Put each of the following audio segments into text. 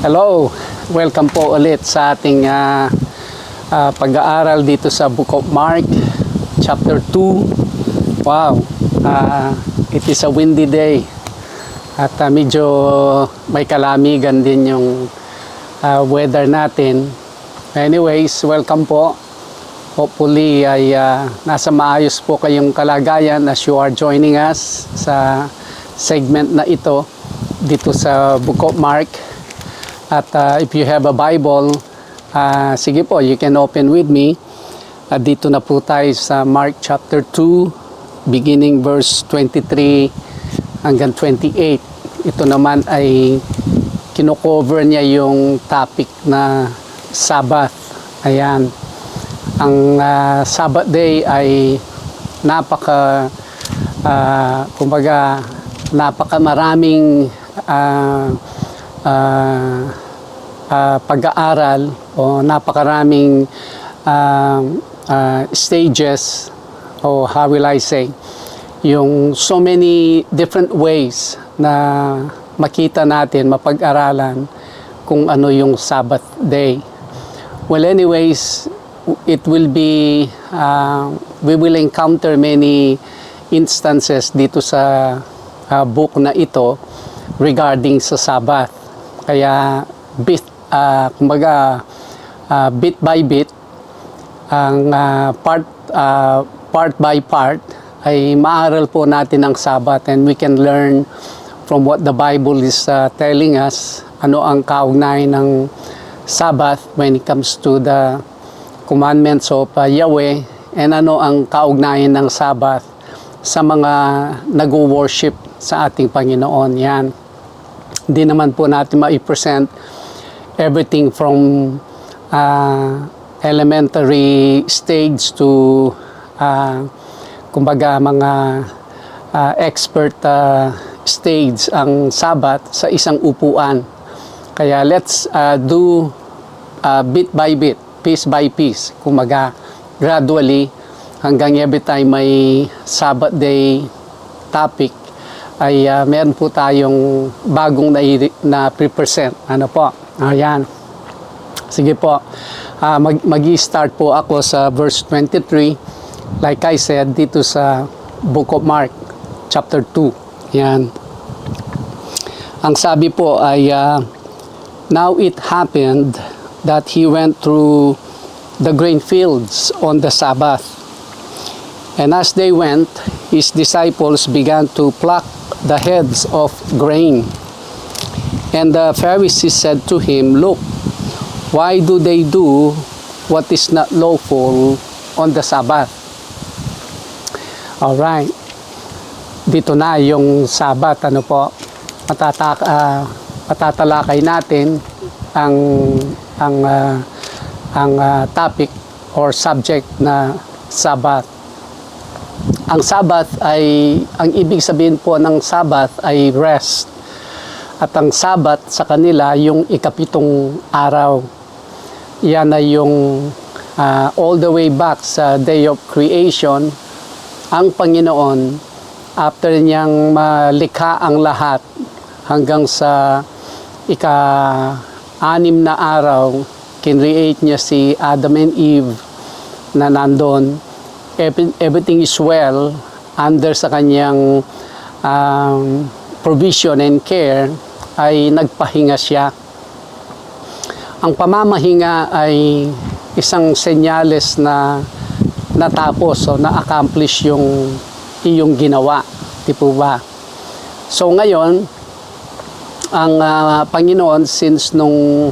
Hello, welcome po ulit sa ating pag-aaral dito sa Book of Mark, chapter 2. Wow, it is a windy day at medyo may kalamigan din yung weather natin. Anyways, welcome po. Hopefully ay nasa maayos po kayong kalagayan as you are joining us sa segment na ito dito sa Book of Mark. At if you have a Bible, sige po, you can open with me. Dito na po tayo sa Mark chapter 2, beginning verse 23 hanggang 28. Ito naman ay kino-cover niya yung topic na Sabbath. Ayan. Ang Sabbath day ay napakamaraming pag-aaral o napakaraming stages, o how will I say, yung so many different ways na makita natin, mapag-aralan kung ano yung Sabbath day. Well, anyways, it will be we will encounter many instances dito sa book na ito regarding sa Sabbath. Kaya bit by bit ang part by part ay maaral po natin ang Sabbath, and we can learn from what the Bible is telling us, ano ang kaugnayan ng Sabbath when it comes to the commandments of Yahweh, and ano ang kaugnayan ng Sabbath sa mga nag-worship sa ating Panginoon. Yan. Hindi naman po natin ma-present everything from elementary stage to kumbaga mga expert stage ang Sabbath sa isang upuan. Kaya let's do bit by bit, piece by piece, kumbaga gradually hanggang every time may Sabbath day topic ay meron po tayong bagong na pre-present. Ano po? Ayan. Sige po. Mag-i-start po ako sa verse 23. Like I said, dito sa Book of Mark, chapter 2. Ayan. Ang sabi po ay, now it happened that he went through the grain fields on the Sabbath. And as they went, his disciples began to pluck the heads of grain. And the Pharisees said to him, "Look, why do they do what is not lawful on the Sabbath?" Alright. Dito na yung Sabbath. Ano po? Patatalakay natin ang topic or subject na Sabbath. Ang Sabbath ay, ang ibig sabihin po ng Sabbath ay rest. At ang Sabbath sa kanila, yung ikapitong araw. Yan ay yung all the way back sa day of creation, ang Panginoon, after niyang malikha ang lahat hanggang sa ika-6 na araw, kinreate niya si Adam and Eve na nandun. Everything is well under sa kanyang provision and care, ay nagpahinga siya. Ang pamamahinga ay isang senyales na natapos o na-accomplish yung iyong ginawa. Di po ba? So ngayon, ang Panginoon, since nung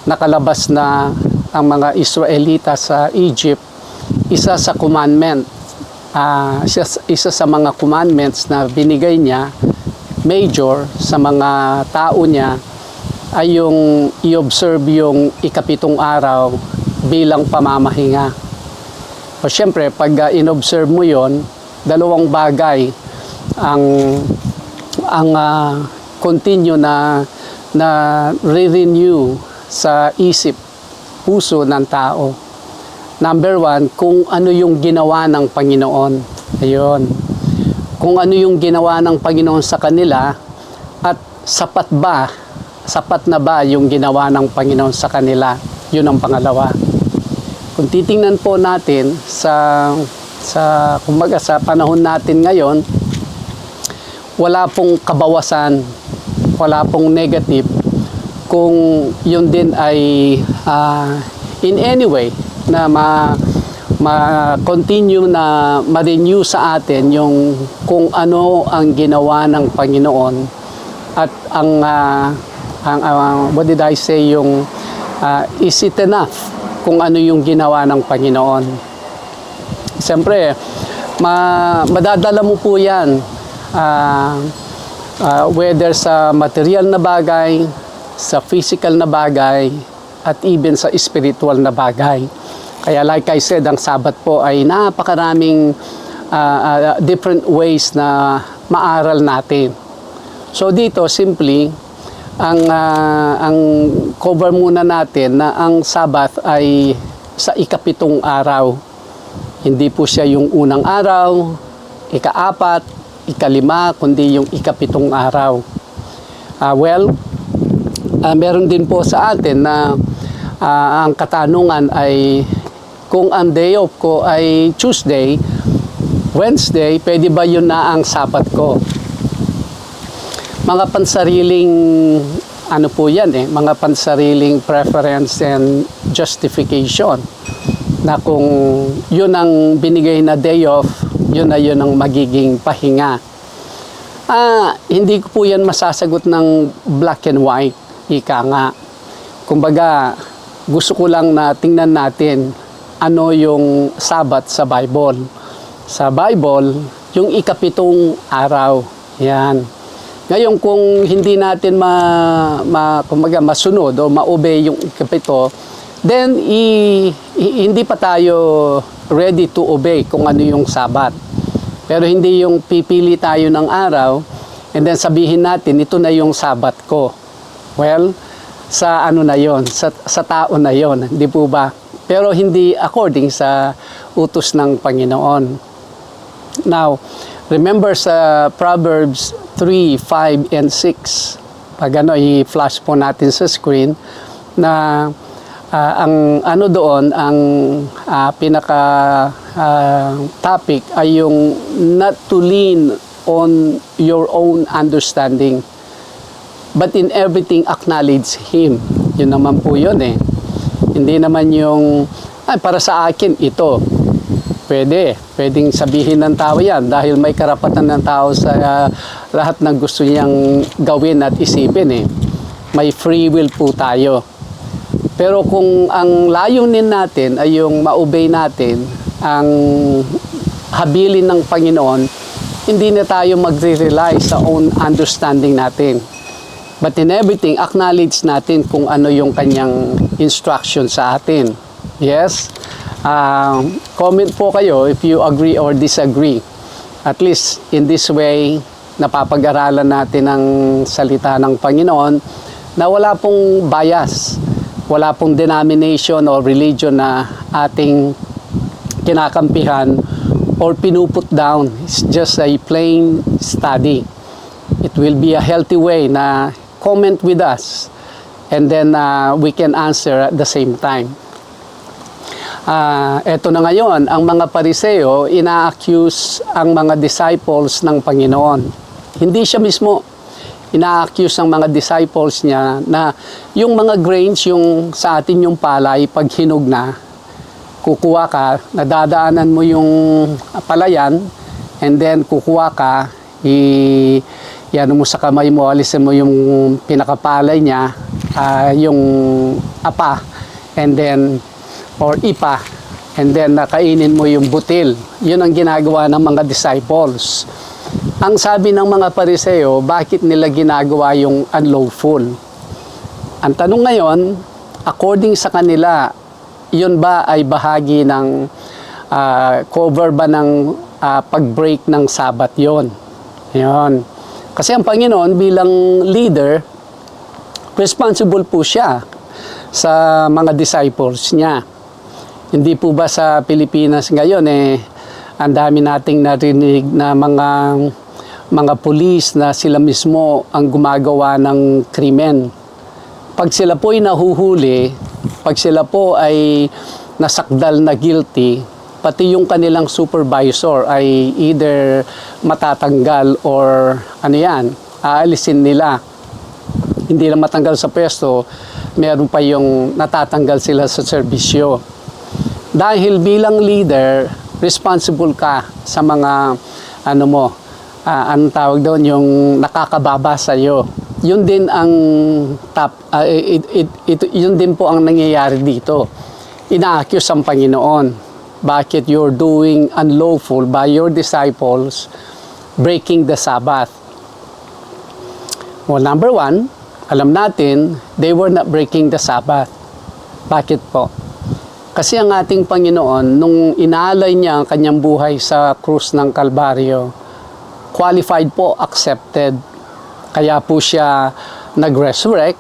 nakalabas na ang mga Israelita sa Egypt, isa sa mga commandments na binigay niya, major sa mga tao niya, ay yung i-observe yung ikapitong araw bilang pamamahinga. O syempre, pag in-observe mo yon, dalawang bagay ang continue na re-renew sa isip, puso ng tao. Number one, kung ano yung ginawa ng Panginoon. Ayun. Kung ano yung ginawa ng Panginoon sa kanila, at sapat ba sapat na ba yung ginawa ng Panginoon sa kanila? Yun ang pangalawa. Kung titingnan po natin kumbaga sa panahon natin ngayon, wala pong kabawasan, wala pong negative kung yun din ay in any way na ma-continue na ma-renew sa atin yung kung ano ang ginawa ng Panginoon at ang what did I say, yung is it enough kung ano yung ginawa ng Panginoon. Siyempre, madadala mo po yan whether sa material na bagay, sa physical na bagay, at even sa spiritual na bagay. Kaya like I said, ang Sabat po ay napakaraming different ways na maaral natin. So dito, simply, ang cover muna natin na ang Sabat ay sa ikapitong araw. Hindi po siya yung unang araw, ika-4, ika-5, kundi yung ikapitong araw. Meron din po sa atin na ang katanungan ay kung ang day off ko ay Tuesday, Wednesday, pwede ba yun na ang Sabat ko? Mga pansariling ano po yan mga pansariling preference and justification na kung yun ang binigay na day off, yun ang magiging pahinga. Hindi ko po yan masasagot ng black and white, ika nga. Kumbaga, gusto ko lang na tingnan natin ano yung Sabat sa Bible. Sa Bible, yung ikapitong araw. Yan. Ngayon, kung hindi natin kumbaga, masunod o ma-obey yung ikapito, then hindi pa tayo ready to obey kung ano yung Sabat. Pero hindi yung pipili tayo ng araw and then sabihin natin, ito na yung Sabat ko. Well, sa ano na yon, sa tao na yon, di po ba? Pero hindi according sa utos ng Panginoon. Now, remember sa Proverbs 3, 5, and 6, pag i-flash po natin sa screen, na ang ano doon, ang pinaka topic ay yung not to lean on your own understanding, but in everything acknowledge Him. Yun naman po yun Hindi naman yung, para sa akin ito. Pwedeng sabihin ng tao yan dahil may karapatan ng tao sa lahat ng gusto niyang gawin at isipin May free will po tayo. Pero kung ang layunin natin ay yung ma-obey natin ang habilin ng Panginoon, hindi na tayo magre-rely sa own understanding natin. But in everything, acknowledge natin kung ano yung kanyang instruction sa atin. Yes? Comment po kayo if you agree or disagree. At least in this way, napapag-aralan natin ang salita ng Panginoon na wala pong bias, wala pong denomination or religion na ating kinakampihan or pinuput down. It's just a plain study. It will be a healthy way na comment with us and then we can answer at the same time. Eto na ngayon, ang mga Pariseo ina-accuse ang mga disciples ng Panginoon. Hindi siya mismo ina-accuse ang mga disciples niya na yung mga grains, yung sa atin yung palay, pag hinog na, kukuha ka, nadadaanan mo yung palayan, and then kukuha ka, yan mo sa kamay mo, alisin mo yung pinakapalay niya, yung apa, and then, or ipa, and then kainin mo yung butil. Yun ang ginagawa ng mga disciples. Ang sabi ng mga Pariseo, bakit nila ginagawa yung unlawful? Ang tanong ngayon, according sa kanila, yun ba ay bahagi ng cover ba ng pag-break ng Sabat yon? Yun. Kasi ang Panginoon bilang leader, responsible po siya sa mga disciples niya. Hindi po ba sa Pilipinas ngayon ang dami nating narinig na mga pulis na sila mismo ang gumagawa ng krimen. pag sila po ay nahuhuli, pag sila po ay nasakdal na guilty, pati yung kanilang supervisor ay either matatanggal or ano yan, aalisin nila. Hindi lang matanggal sa pwesto, meron pa yung natatanggal sila sa serbisyo. Dahil bilang leader, responsible ka sa mga ano mo, anong tawag doon, yung nakakababa sa iyo. Yun din ang yun din po ang nangyayari dito. Ina-accuse ang Panginoon. Bakit you're doing unlawful by your disciples breaking the Sabbath? Well, number one, alam natin, they were not breaking the Sabbath. Bakit po? Kasi ang ating Panginoon, nung inaalay niya ang kanyang buhay sa krus ng Kalbaryo, qualified po, accepted. Kaya po siya nag-resurrect,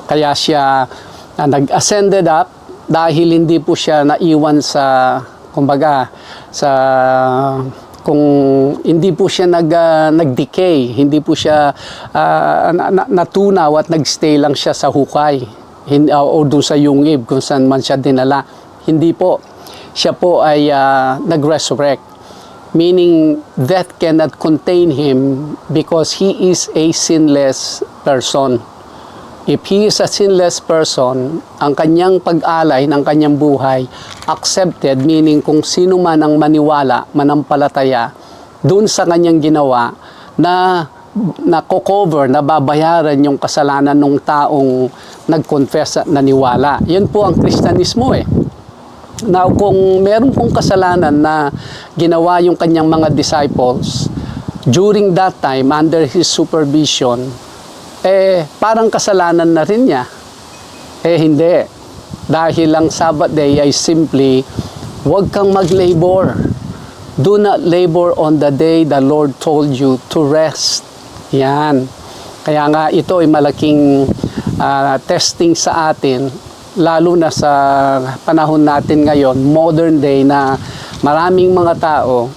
kaya siya nag-ascended up, dahil hindi po siya naiwan sa, kumbaga, kung hindi po siya nag-decay, hindi po siya natunaw at nag-stay lang siya sa hukay o doon sa yungib kung saan man siya dinala. Hindi po. Siya po ay nag-resurrect. Meaning, death cannot contain him because he is a sinless person. If he is a sinless person, ang kanyang pag-alay ng kanyang buhay, accepted, meaning kung sino man ang maniwala, manampalataya, dun sa kanyang ginawa, na nako-cover, nababayaran yung kasalanan ng taong nag-confess at naniwala. Yan po ang Kristyanismo eh. Now, kung meron pong kasalanan na ginawa yung kanyang mga disciples, during that time, under his supervision, parang kasalanan na rin niya. Hindi. Dahil ang Sabbath day ay simply, huwag kang mag-labor. Do not labor on the day the Lord told you to rest. Yan. Kaya nga ito ay malaking testing sa atin, lalo na sa panahon natin ngayon, modern day, na maraming mga tao,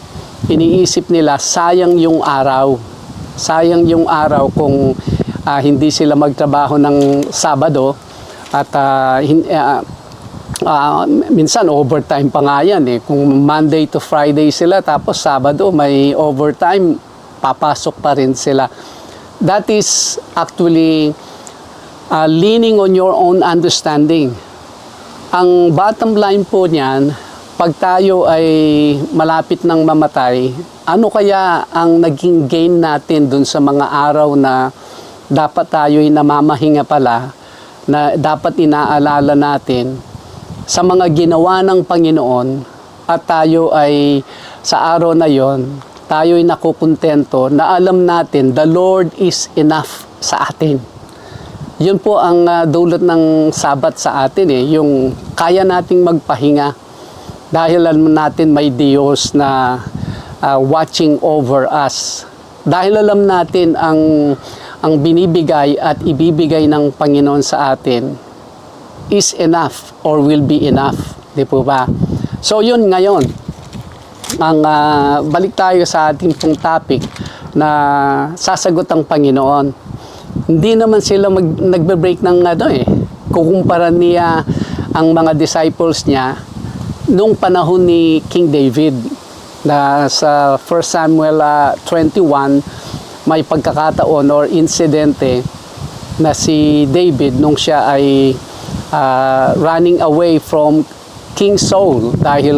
iniisip nila, sayang yung araw. Sayang yung araw kung hindi sila magtrabaho ng Sabado at minsan overtime pa nga yan eh. Kung Monday to Friday sila tapos Sabado may overtime, papasok pa rin sila. That is actually leaning on your own understanding. Ang bottom line po niyan, pag tayo ay malapit ng mamatay, ano kaya ang naging gain natin dun sa mga araw na dapat tayo ay namamahinga pala, na dapat inaalala natin sa mga ginawa ng Panginoon, at tayo ay sa araw na yon, tayo ay nakukontento na alam natin the Lord is enough sa atin. Yun po ang dulot ng Sabat sa atin eh, yung kaya nating magpahinga dahil alam natin may Diyos na watching over us. Dahil alam natin ang binibigay at ibibigay ng Panginoon sa atin is enough or will be enough. Di po ba? So yun ngayon, ang balik tayo sa ating pong topic na sasagot ang Panginoon. Hindi naman sila nagbe-break ng kukumpara niya ang mga disciples niya nung panahon ni King David, na sa 1 Samuel 21 may pagkakataon or insidente na si David nung siya ay running away from King Saul dahil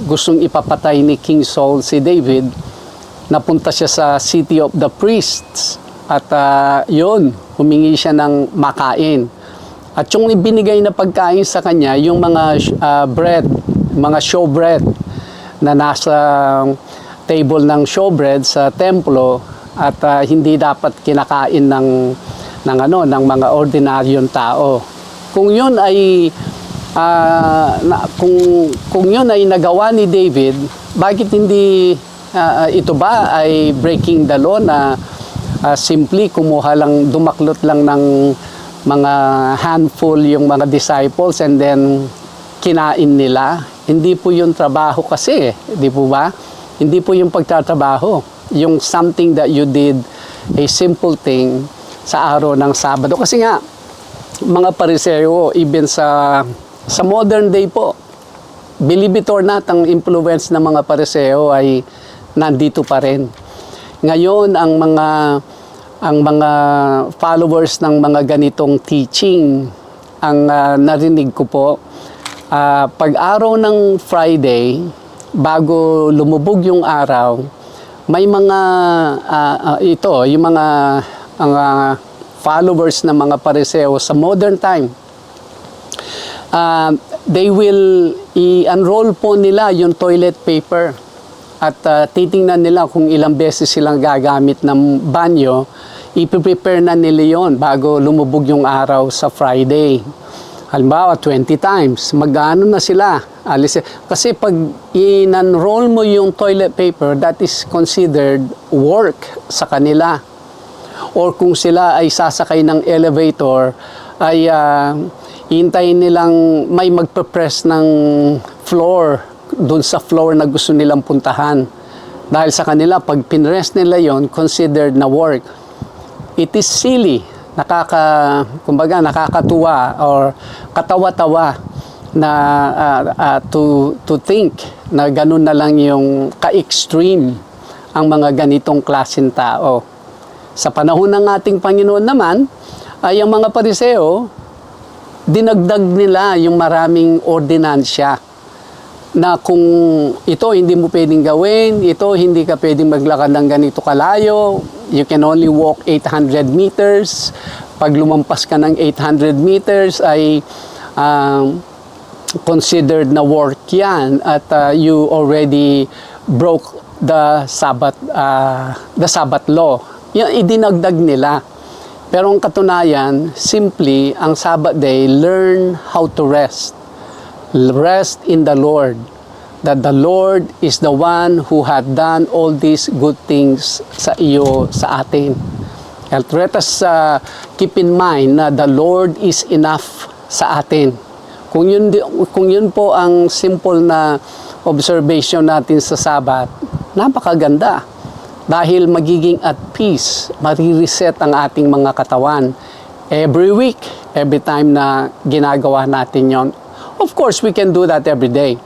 gustong ipapatay ni King Saul si David. Napunta siya sa city of the priests at yun, humingi siya ng makain. At yung ibinigay na pagkain sa kanya, yung mga bread, mga showbread na nasa table ng showbread sa templo, at hindi dapat kinakain ng mga ordinaryong tao. Kung yun ay kung yun ay nagawa ni David, bakit hindi ito ba ay breaking the law na simply kumuha lang, dumaklot lang ng mga handful yung mga disciples and then kinain nila? Hindi po yung trabaho kasi, di po ba? Hindi po yung pagtatrabaho. Yung something that you did, a simple thing sa araw ng Sabado. Kasi nga, mga Pariseo, even sa modern day po, believe it or not, ang influence ng mga Pariseo ay nandito pa rin. Ngayon, ang mga followers ng mga ganitong teaching, ang narinig ko po, pag araw ng Friday, bago lumubog yung araw, may mga yung mga followers ng mga Pariseo sa modern time, they will i-unroll po nila yung toilet paper at titingnan nila kung ilang beses silang gagamit ng banyo. I-prepare na nila yon bago lumubog yung araw sa Friday. Halimbawa, 20 times. Magano na sila. Kasi pag in-unroll mo yung toilet paper, that is considered work sa kanila. Or kung sila ay sasakay ng elevator, ay hintayin nilang may magpe-press ng floor doon sa floor na gusto nilang puntahan. Dahil sa kanila, pag pinrest nila yon, considered na work. It is silly, nakakatuwa or katawa-tawa na to think na ganun na lang yung ka-extreme ang mga ganitong klaseng tao. Sa panahon ng ating Panginoon naman, ay ang mga Pariseo, dinagdag nila yung maraming ordinansya na kung ito hindi mo pwedeng gawin, ito hindi ka pwedeng maglakad ng ganito kalayo, you can only walk 800 meters. Pag lumampas ka ng 800 meters ay considered na work yan at you already broke the Sabbath law. Yan idinagdag nila. Pero ang katunayan, simply, ang Sabbath day, learn how to rest. Rest in the Lord. That the Lord is the one who had done all these good things sa iyo, sa atin. And let us keep in mind na the Lord is enough sa atin. Kung yun po ang simple na observation natin sa Sabbath, napakaganda. Dahil magiging at peace, marireset ang ating mga katawan every week, every time na ginagawa natin yon. Of course, we can do that every day.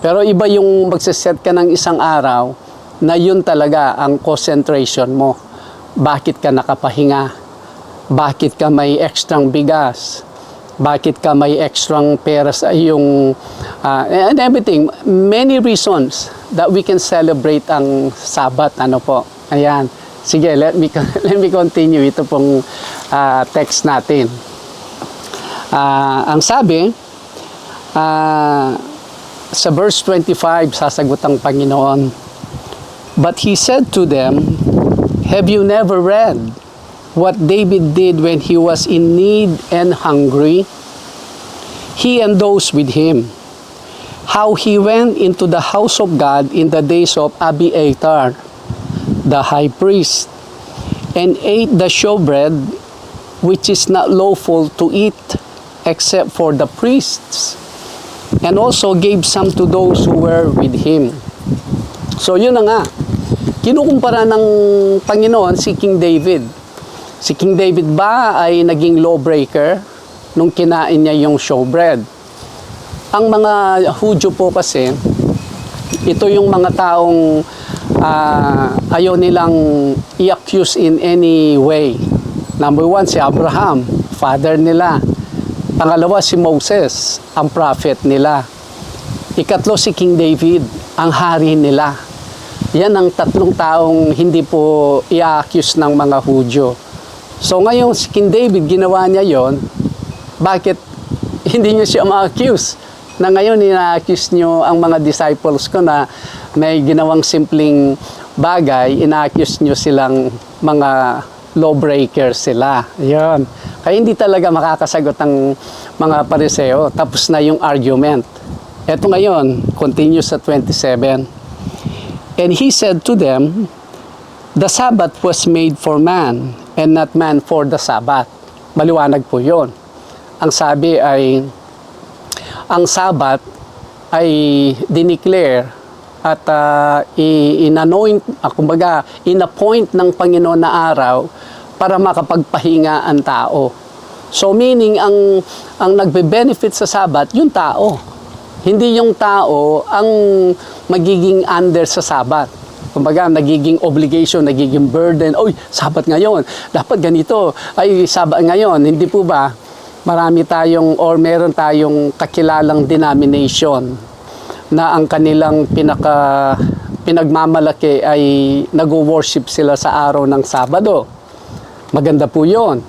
Pero iba yung magsiset ka ng isang araw na yun talaga ang concentration mo. Bakit ka nakapahinga? Bakit ka may extrang bigas? Bakit ka may extrang pera sa iyong and everything. Many reasons that we can celebrate ang Sabbath. Ano po? Ayan. Sige, let me continue. Ito pong text natin. Ang sabi, sa verse 25, sasagot ang Panginoon, "But he said to them, have you never read what David did when he was in need and hungry? He and those with him, how he went into the house of God in the days of Abiathar, the high priest, and ate the showbread, which is not lawful to eat except for the priests, and also gave some to those who were with him." So yun na nga, kinukumpara ng Panginoon si King David. Si King David ba ay naging lawbreaker nung kinain niya yung showbread? Ang mga Hudyo po kasi, ito yung mga taong ayaw nilang i-accuse in any way. Number one, si Abraham, father nila. Pangalawa, si Moses, ang prophet nila. Ikatlo, si King David, ang hari nila. Yan ang tatlong taong hindi po i-accuse ng mga Hudyo. So ngayon, si King David, ginawa niya yon. Bakit hindi niyo siya ma-accuse? Na ngayon, ina-accuse niyo ang mga disciples ko na may ginawang simpleng bagay, ina-accuse niyo silang mga lawbreakers sila. Yun. Kaya hindi talaga makakasagot ang mga Pariseo. Tapos na yung argument. Eto ngayon, continue sa 27. "And he said to them, the Sabbath was made for man, and not man for the Sabbath." Maliwanag po yun. Ang sabi ay, ang Sabbath ay dineclare at in-appoint ng Panginoon na araw para makapagpahinga ang tao. So meaning ang nagbe-benefit sa Sabat yung tao. Hindi yung tao ang magiging under sa Sabat. Kumbaga, nagiging obligation, nagiging burden. Oy, Sabat ngayon. Dapat ganito. Ay, Sabat ngayon. Hindi po ba? Marami tayong or meron tayong kakilalang denomination na ang kanilang pinagmamalaki ay nag-worship sila sa araw ng Sabado. Maganda po yun.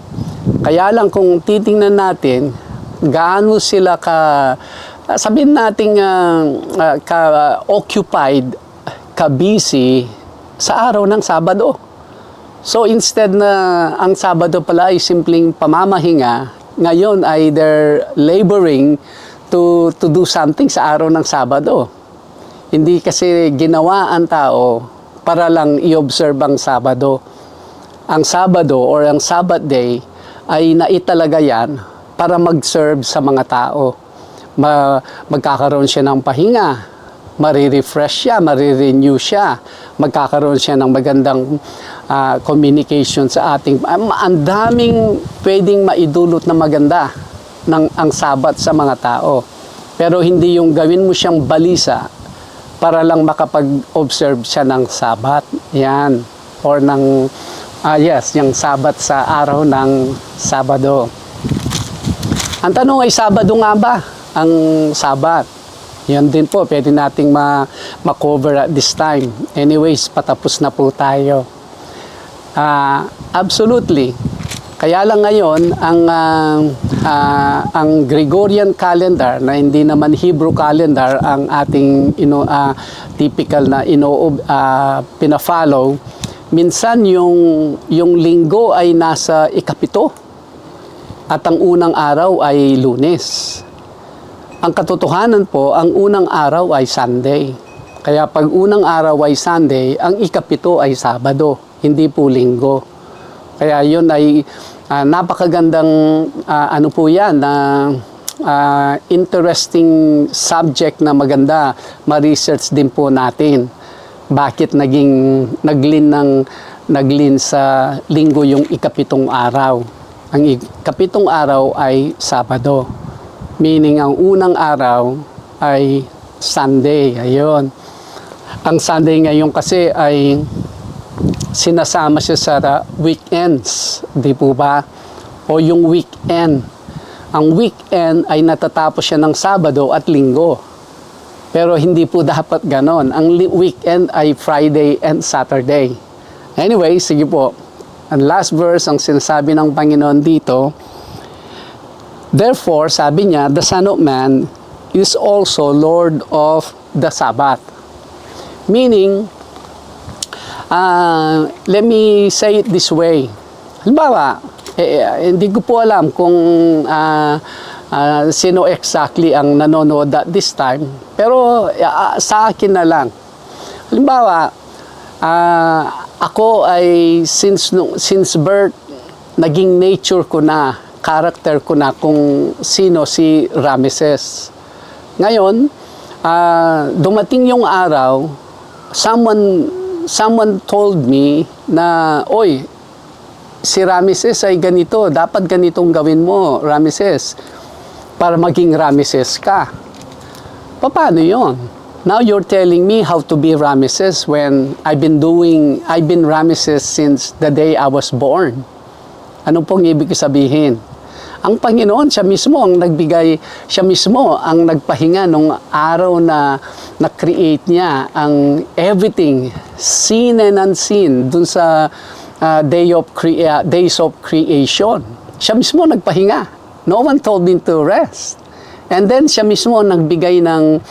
Kaya lang kung titingnan natin, gaano sila sabihin natin ka-occupied, ka-busy sa araw ng Sabado. So instead na ang Sabado pala ay simpleng pamamahinga, ngayon ay they're laboring to do something sa araw ng Sabado. Hindi kasi ginawa ang tao para lang i-observe ang Sabado. Ang Sabado or ang Sabbath day ay naitalaga yan para mag-serve sa mga tao. Magkakaroon siya ng pahinga, marirefresh siya, marirenew siya, magkakaroon siya ng magandang communication sa ating. Ang daming pwedeng maidulot na maganda ng ang Sabat sa mga tao. Pero hindi yung gawin mo siyang balisa para lang makapag-observe siya ng Sabat. Yan. Or ng, yung Sabat sa araw ng Sabado. Ang tanong ay, Sabado nga ba ang Sabat? Yan din po, pwede nating ma-cover at this time. Anyways, patapos na po tayo. Absolutely. Kaya lang ngayon, ang Gregorian calendar, na hindi naman Hebrew calendar, ang ating typical na pina-follow, minsan yung linggo ay nasa ikapito at ang unang araw ay Lunes. Ang katotohanan po, ang unang araw ay Sunday. Kaya pag unang araw ay Sunday, ang ikapito ay Sabado, hindi po linggo. Kaya yun ay napakagandang ano po yan, interesting subject na maganda ma-research din po natin. Bakit naglin sa linggo yung ikapitong araw? Ang ikapitong araw ay Sabado. Meaning ang unang araw ay Sunday. Ayun. Ang Sunday ngayon kasi ay sinasama siya sa weekends, di po ba? O yung weekend. Ang weekend ay natatapos siya ng Sabado at Linggo. Pero hindi po dapat ganon. Ang weekend ay Friday and Saturday. Anyway, sige po. Ang last verse, ang sinasabi ng Panginoon dito, therefore, sabi niya, the Son of Man is also Lord of the Sabbath. Meaning, let me say it this way. Halimbawa, hindi ko po alam kung sino exactly ang nanonood at this time. Pero sa akin na lang. Halimbawa, ako ay since birth, naging nature ko na, character ko na kung sino si Ramesses. Ngayon, dumating yung araw, someone told me na, oy, si Ramesses ay ganito, dapat ganitong gawin mo, Ramesses, para maging Ramesses ka. Paano yon? Now you're telling me how to be Ramesses when I've been Ramesses since the day I was born. Ano pong ibig sabihin? Ang Panginoon, siya mismo ang nagbigay, siya mismo ang nagpahinga nung araw na na-create niya ang everything, seen and unseen, dun sa days of creation. Siya mismo nagpahinga. No one told him to rest. And then siya mismo nagbigay ng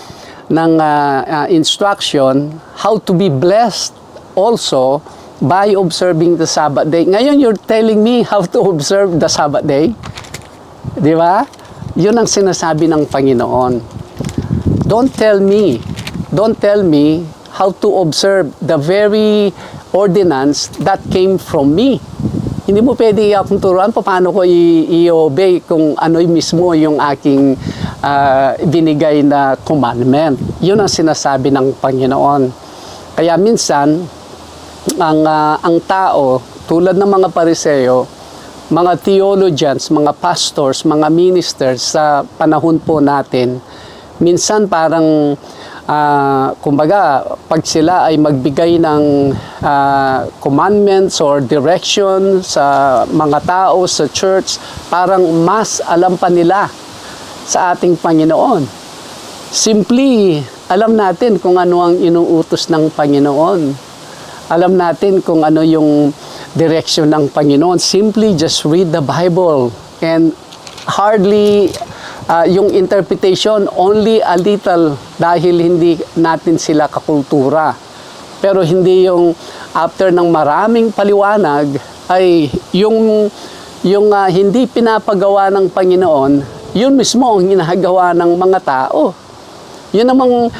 instruction how to be blessed also by observing the Sabbath day. Ngayon, you're telling me how to observe the Sabbath day? Di ba? Yun ang sinasabi ng Panginoon. Don't tell me how to observe the very ordinance that came from me. Hindi mo pwede akong turuan paano ko i-obey kung ano mismo yung aking binigay na commandment. Yun ang sinasabi ng Panginoon. Kaya minsan, ang tao, tulad ng mga Pariseo, mga theologians, mga pastors, mga ministers sa panahon po natin, minsan parang kumbaga pag sila ay magbigay ng commandments or direction sa mga tao sa church, parang mas alam pa nila sa ating Panginoon. Simply, alam natin kung ano ang inuutos ng Panginoon. Alam natin kung ano yung direction ng Panginoon. Simply just read the Bible and hardly yung interpretation only a little dahil hindi natin sila kakultura. Pero hindi yung after ng maraming paliwanag ay yung hindi pinapagawa ng Panginoon, yun mismo ang ginagawa ng mga tao. Yun namang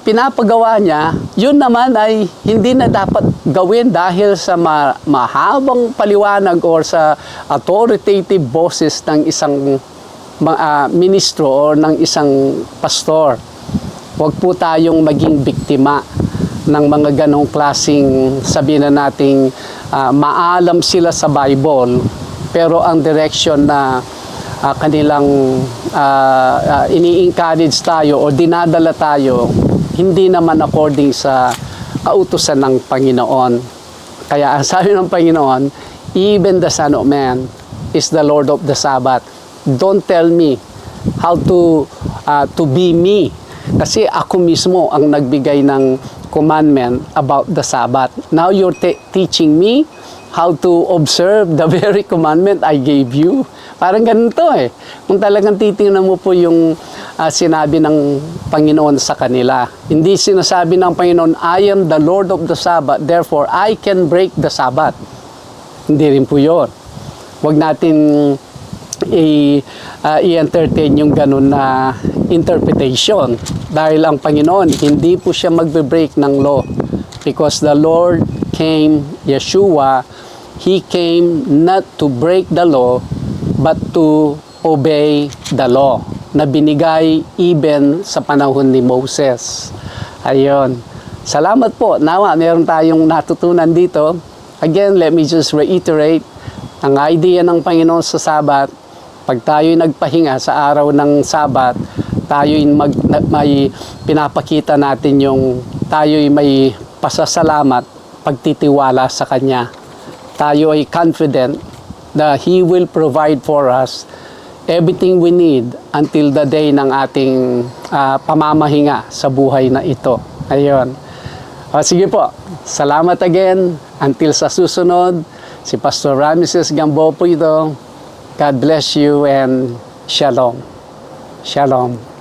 pinapagawa niya, yun naman ay hindi na dapat gawin dahil sa mahabang paliwanag or sa authoritative boses ng isang ministro or ng isang pastor. Huwag po tayong maging biktima ng mga ganong klaseng, sabihin na nating maalam sila sa Bible, pero ang direction na kanilang ini-encourage tayo o dinadala tayo, hindi naman according sa kautusan ng Panginoon. Kaya ang sabi ng Panginoon, even the Son of Man is the Lord of the Sabbath. Don't tell me how to be me. Kasi ako mismo ang nagbigay ng commandment about the Sabbath. Now you're teaching me how to observe the very commandment I gave you. Parang ganito eh. Kung talagang titingnan mo po yung sinabi ng Panginoon sa kanila. Hindi sinasabi ng Panginoon, I am the Lord of the Sabbath, therefore I can break the Sabbath. Hindi rin po yun. Huwag natin i-entertain yung ganun na interpretation. Dahil ang Panginoon, hindi po siya magbe-break ng law. Because the Lord came, Yeshua, He came not to break the law, but to obey the law na binigay even sa panahon ni Moses. Ayun. Salamat po. Nawa, meron tayong natutunan dito. Again, let me just reiterate, ang idea ng Panginoon sa Sabat, pag tayo'y nagpahinga sa araw ng Sabat, tayo'y may pinapakita natin yung tayo'y may pasasalamat, pagtitiwala sa Kanya. Tayo ay confident that He will provide for us everything we need until the day ng ating pamamahinga sa buhay na ito. Ayun. Sige po. Salamat again. Until sa susunod, si Pastor Ramses Gambo po ito. God bless you and Shalom. Shalom.